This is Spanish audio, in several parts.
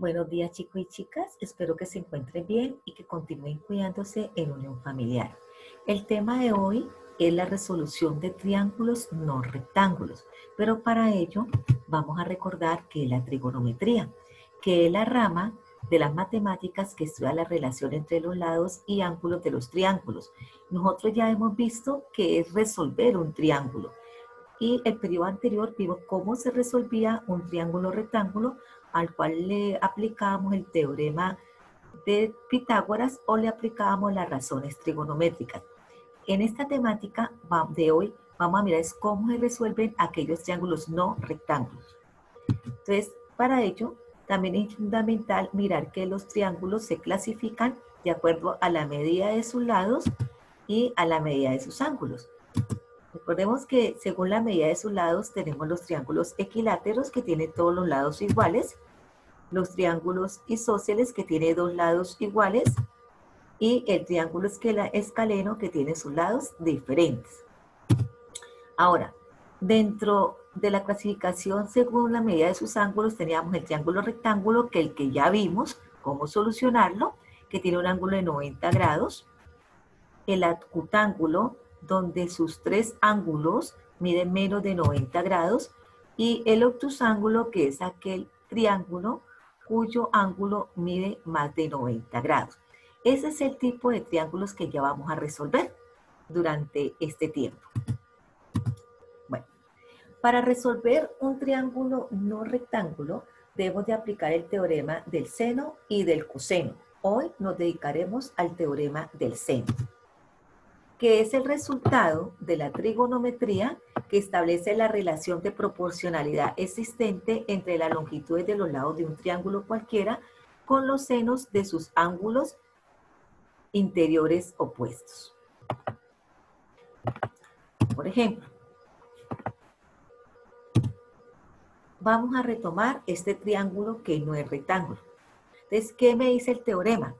Buenos días chicos y chicas, espero que se encuentren bien y que continúen cuidándose en unión familiar. El tema de hoy es la resolución de triángulos no rectángulos, pero para ello vamos a recordar que es la trigonometría, que es la rama de las matemáticas que estudia la relación entre los lados y ángulos de los triángulos. Nosotros ya hemos visto que es resolver un triángulo y el periodo anterior vimos cómo se resolvía un triángulo rectángulo al cual le aplicábamos el teorema de Pitágoras o le aplicábamos las razones trigonométricas. En esta temática de hoy vamos a mirar es cómo se resuelven aquellos triángulos no rectángulos. Entonces, para ello, también es fundamental mirar que los triángulos se clasifican de acuerdo a la medida de sus lados y a la medida de sus ángulos. Recordemos que según la medida de sus lados tenemos los triángulos equiláteros que tienen todos los lados iguales, los triángulos isósceles que tienen dos lados iguales y el triángulo escaleno que tiene sus lados diferentes. Ahora, dentro de la clasificación según la medida de sus ángulos teníamos el triángulo rectángulo que el que ya vimos cómo solucionarlo, que tiene un ángulo de 90 grados, el acutángulo donde sus tres ángulos miden menos de 90 grados y el obtusángulo que es aquel triángulo cuyo ángulo mide más de 90 grados. Ese es el tipo de triángulos que ya vamos a resolver durante este tiempo. Bueno, para resolver un triángulo no rectángulo debemos de aplicar el teorema del seno y del coseno. Hoy nos dedicaremos al teorema del seno, que es el resultado de la trigonometría que establece la relación de proporcionalidad existente entre las longitudes de los lados de un triángulo cualquiera con los senos de sus ángulos interiores opuestos. Por ejemplo, vamos a retomar este triángulo que no es rectángulo. Entonces, ¿qué me dice el teorema?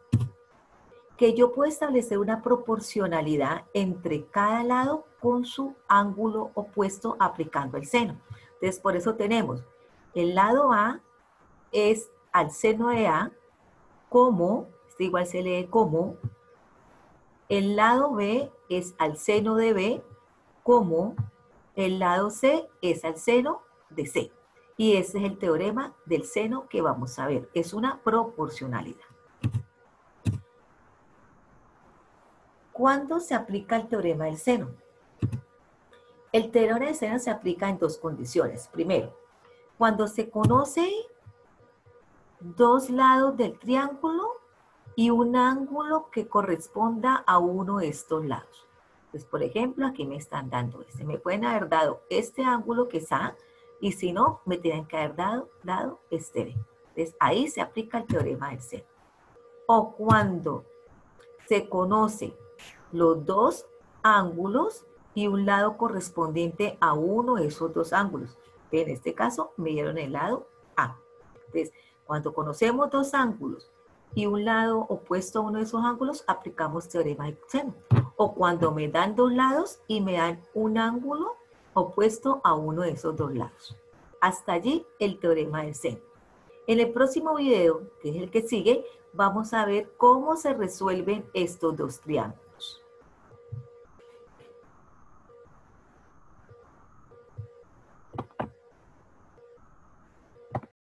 Que yo puedo establecer una proporcionalidad entre cada lado con su ángulo opuesto aplicando el seno. Entonces, por eso tenemos el lado A es al seno de A como, este igual se lee como, el lado B es al seno de B como, el lado C es al seno de C. Y ese es el teorema del seno que vamos a ver. Es una proporcionalidad. ¿Cuándo se aplica el teorema del seno? El teorema del seno se aplica en dos condiciones. Primero, cuando se conoce dos lados del triángulo y un ángulo que corresponda a uno de estos lados. Entonces, por ejemplo, aquí me están dando este. Me pueden haber dado este ángulo que es A, y si no, me tienen que haber dado este B. Entonces, ahí se aplica el teorema del seno. O cuando se conoce los dos ángulos y un lado correspondiente a uno de esos dos ángulos. En este caso, me dieron el lado A. Entonces, cuando conocemos dos ángulos y un lado opuesto a uno de esos ángulos, aplicamos teorema del seno. O cuando me dan dos lados y me dan un ángulo opuesto a uno de esos dos lados. Hasta allí el teorema del seno. En el próximo video, que es el que sigue, vamos a ver cómo se resuelven estos dos triángulos.